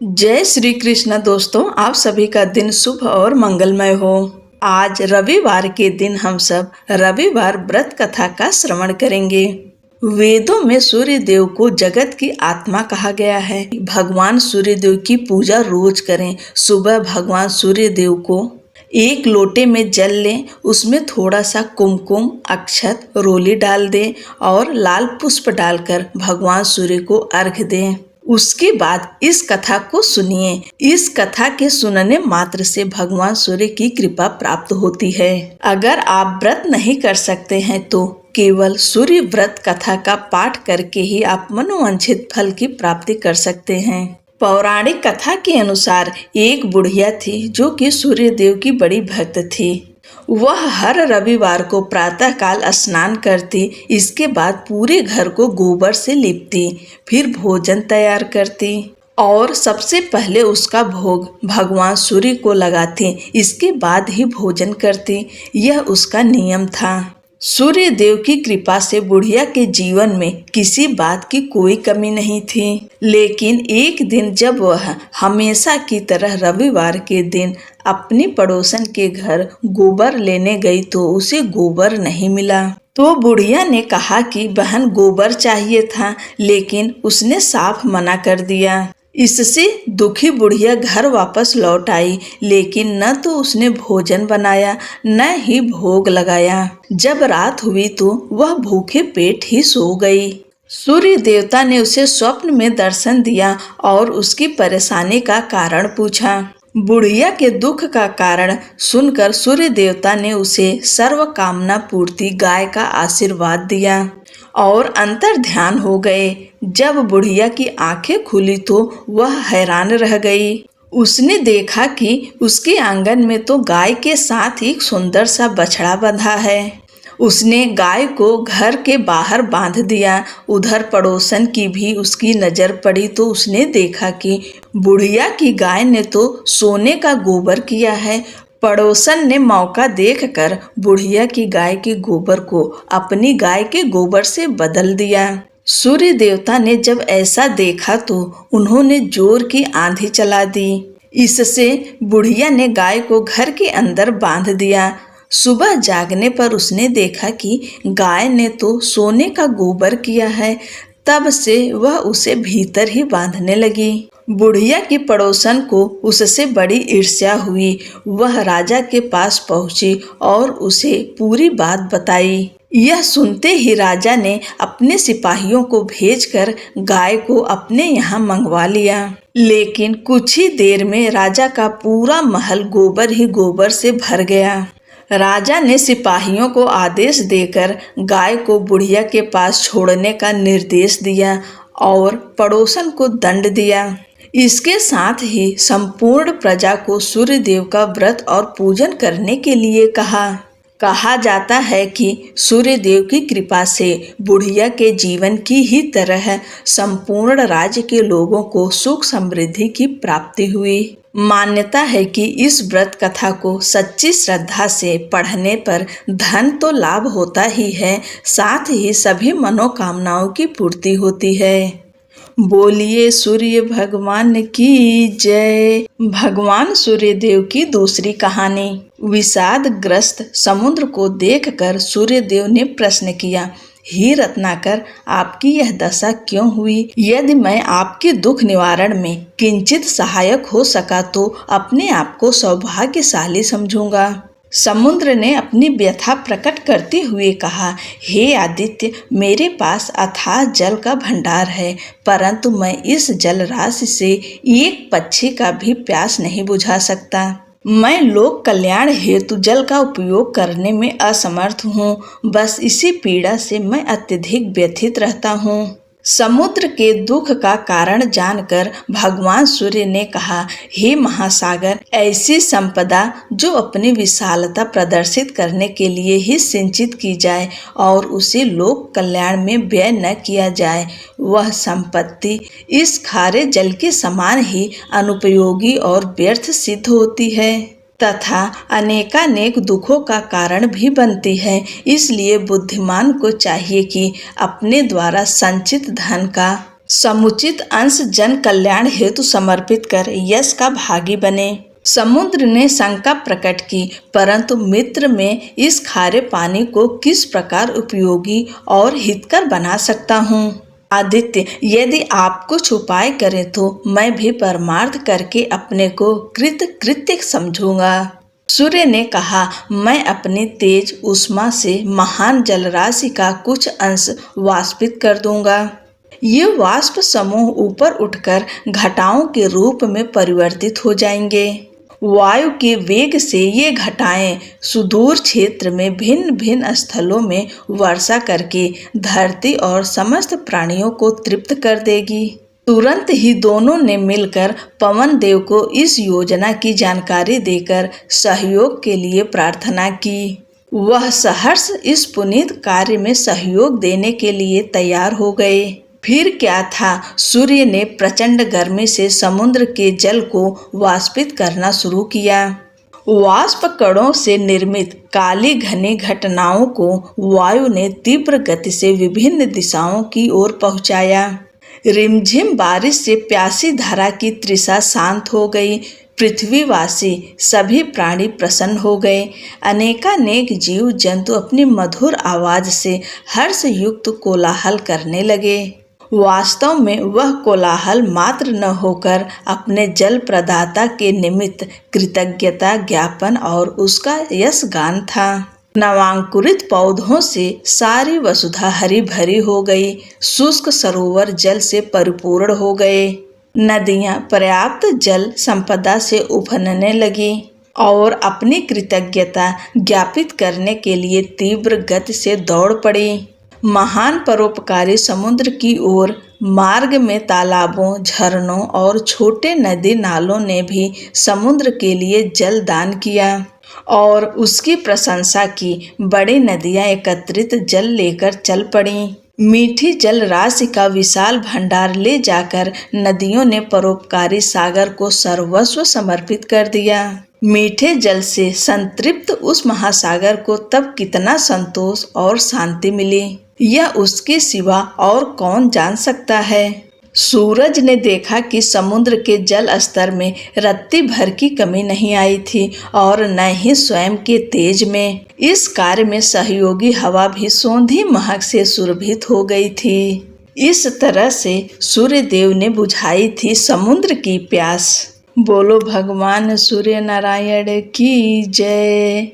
जय श्री कृष्ण दोस्तों, आप सभी का दिन शुभ और मंगलमय हो। आज रविवार के दिन हम सब रविवार व्रत कथा का श्रवण करेंगे। वेदों में सूर्य देव को जगत की आत्मा कहा गया है। भगवान सूर्य देव की पूजा रोज करें। सुबह भगवान सूर्य देव को एक लोटे में जल लें, उसमें थोड़ा सा कुमकुम, अक्षत, रोली डाल दें और लाल पुष्प डालकर भगवान सूर्य को अर्घ दें। उसके बाद इस कथा को सुनिए। इस कथा के सुनने मात्र से भगवान सूर्य की कृपा प्राप्त होती है। अगर आप व्रत नहीं कर सकते हैं तो केवल सूर्य व्रत कथा का पाठ करके ही आप मनोवांछित फल की प्राप्ति कर सकते हैं। पौराणिक कथा के अनुसार एक बुढ़िया थी जो कि सूर्य देव की बड़ी भक्त थी। वह हर रविवार को प्रातः काल स्नान करती, इसके बाद पूरे घर को गोबर से लीपती, फिर भोजन तैयार करती और सबसे पहले उसका भोग भगवान सूर्य को लगाती, इसके बाद ही भोजन करती। यह उसका नियम था। सूर्य देव की कृपा से बुढ़िया के जीवन में किसी बात की कोई कमी नहीं थी। लेकिन एक दिन जब वह हमेशा की तरह रविवार के दिन अपनी पड़ोसन के घर गोबर लेने गई तो उसे गोबर नहीं मिला। तो बुढ़िया ने कहा कि बहन गोबर चाहिए था, लेकिन उसने साफ मना कर दिया। इससे दुखी बुढ़िया घर वापस लौट आई, लेकिन न तो उसने भोजन बनाया न ही भोग लगाया। जब रात हुई तो वह भूखे पेट ही सो गई। सूर्य देवता ने उसे स्वप्न में दर्शन दिया और उसकी परेशानी का कारण पूछा। बुढ़िया के दुख का कारण सुनकर सूर्य देवता ने उसे सर्व कामना पूर्ति गाय का आशीर्वाद दिया और अंतर ध्यान हो गए। जब बुढ़िया की आंखें खुली तो वह हैरान रह गई। उसने देखा कि उसके आंगन में तो गाय के साथ एक सुंदर सा बछड़ा बंधा है। उसने गाय को घर के बाहर बांध दिया। उधर पड़ोसन की भी उसकी नजर पड़ी तो उसने देखा कि बुढ़िया की गाय ने तो सोने का गोबर किया है। पड़ोसन ने मौका देखकर बुढ़िया की गाय के गोबर को अपनी गाय के गोबर से बदल दिया। सूर्य देवता ने जब ऐसा देखा तो उन्होंने जोर की आंधी चला दी। इससे बुढ़िया ने गाय को घर के अंदर बांध दिया। सुबह जागने पर उसने देखा कि गाय ने तो सोने का गोबर किया है। तब से वह उसे भीतर ही बांधने लगी। बुढ़िया की पड़ोसन को उससे बड़ी ईर्ष्या हुई। वह राजा के पास पहुंची और उसे पूरी बात बताई। यह सुनते ही राजा ने अपने सिपाहियों को भेजकर गाय को अपने यहाँ मंगवा लिया। लेकिन कुछ ही देर में राजा का पूरा महल गोबर ही गोबर से भर गया। राजा ने सिपाहियों को आदेश देकर गाय को बुढ़िया के पास छोड़ने का निर्देश दिया और पड़ोसन को दंड दिया। इसके साथ ही संपूर्ण प्रजा को सूर्य देव का व्रत और पूजन करने के लिए कहा जाता है कि सूर्य देव की कृपा से बुढ़िया के जीवन की ही तरह संपूर्ण राज्य के लोगों को सुख समृद्धि की प्राप्ति हुई। मान्यता है कि इस व्रत कथा को सच्ची श्रद्धा से पढ़ने पर धन तो लाभ होता ही है, साथ ही सभी मनोकामनाओं की पूर्ति होती है। बोलिए सूर्य भगवान की जय। भगवान सूर्य देव की दूसरी कहानी। विषादग्रस्त समुद्र को देखकर सूर्य देव ने प्रश्न किया, हे रत्नाकर, आपकी यह दशा क्यों हुई? यदि मैं आपके दुख निवारण में किंचित सहायक हो सका तो अपने आप को सौभाग्यशाली समझूंगा। समुद्र ने अपनी व्यथा प्रकट करते हुए कहा, हे आदित्य, मेरे पास अथाह जल का भंडार है, परंतु मैं इस जल राशि से एक पक्षी का भी प्यास नहीं बुझा सकता। मैं लोक कल्याण हेतु जल का उपयोग करने में असमर्थ हूँ। बस इसी पीड़ा से मैं अत्यधिक व्यथित रहता हूँ। समुद्र के दुख का कारण जानकर भगवान सूर्य ने कहा, हे महासागर, ऐसी संपदा जो अपनी विशालता प्रदर्शित करने के लिए ही सिंचित की जाए और उसे लोक कल्याण में व्यय न किया जाए, वह संपत्ति इस खारे जल के समान ही अनुपयोगी और व्यर्थ सिद्ध होती है तथा अनेकानेक दुखों का कारण भी बनती है। इसलिए बुद्धिमान को चाहिए कि अपने द्वारा संचित धन का समुचित अंश जन कल्याण हेतु समर्पित कर यश का भागी बने। समुद्र ने शंका प्रकट की, परंतु मित्र में इस खारे पानी को किस प्रकार उपयोगी और हितकर बना सकता हूँ। आदित्य, यदि आप कुछ उपाय करें तो मैं भी परमार्थ करके अपने को कृतकृत्य समझूंगा। सूर्य ने कहा, मैं अपनी तेज उष्मा से महान जलराशि का कुछ अंश वाष्पित कर दूंगा। ये वाष्प समूह ऊपर उठकर घटाओं के रूप में परिवर्तित हो जाएंगे। वायु के वेग से ये घटाएं सुदूर क्षेत्र में भिन्न भिन्न स्थलों में वर्षा करके धरती और समस्त प्राणियों को तृप्त कर देगी। तुरंत ही दोनों ने मिलकर पवन देव को इस योजना की जानकारी देकर सहयोग के लिए प्रार्थना की। वह सहर्ष इस पुनीत कार्य में सहयोग देने के लिए तैयार हो गए। फिर क्या था, सूर्य ने प्रचंड गर्मी से समुद्र के जल को वाष्पित करना शुरू किया। वाष्प कणों से निर्मित काली घनी घटनाओं को वायु ने तीव्र गति से विभिन्न दिशाओं की ओर पहुंचाया। रिमझिम बारिश से प्यासी धरा की तृषा शांत हो गई। पृथ्वीवासी सभी प्राणी प्रसन्न हो गए। अनेकानेक जीव जंतु अपनी मधुर आवाज से हर्ष युक्त कोलाहल करने लगे। वास्तव में वह कोलाहल मात्र न होकर अपने जल प्रदाता के निमित्त कृतज्ञता ज्ञापन और उसका यश गान था। नवांकुरित पौधों से सारी वसुधा हरी भरी हो गई। शुष्क सरोवर जल से परिपूर्ण हो गए। नदियां पर्याप्त जल संपदा से उफनने लगी और अपनी कृतज्ञता ज्ञापित करने के लिए तीव्र गति से दौड़ पड़ी। महान परोपकारी समुद्र की ओर मार्ग में तालाबों, झरनों और छोटे नदी नालों ने भी समुद्र के लिए जल दान किया और उसकी प्रशंसा की। बड़ी नदियां एकत्रित जल लेकर चल पड़ीं। मीठी जल राशि का विशाल भंडार ले जाकर नदियों ने परोपकारी सागर को सर्वस्व समर्पित कर दिया। मीठे जल से संतृप्त उस महासागर को तब कितना संतोष और शांति मिली, यह उसके सिवा और कौन जान सकता है। सूरज ने देखा कि समुद्र के जल स्तर में रत्ती भर की कमी नहीं आई थी और न ही स्वयं के तेज में। इस कार्य में सहयोगी हवा भी सौंधी महक से सुरभित हो गई थी। इस तरह से सूर्य देव ने बुझाई थी समुद्र की प्यास। बोलो भगवान सूर्य नारायण की जय।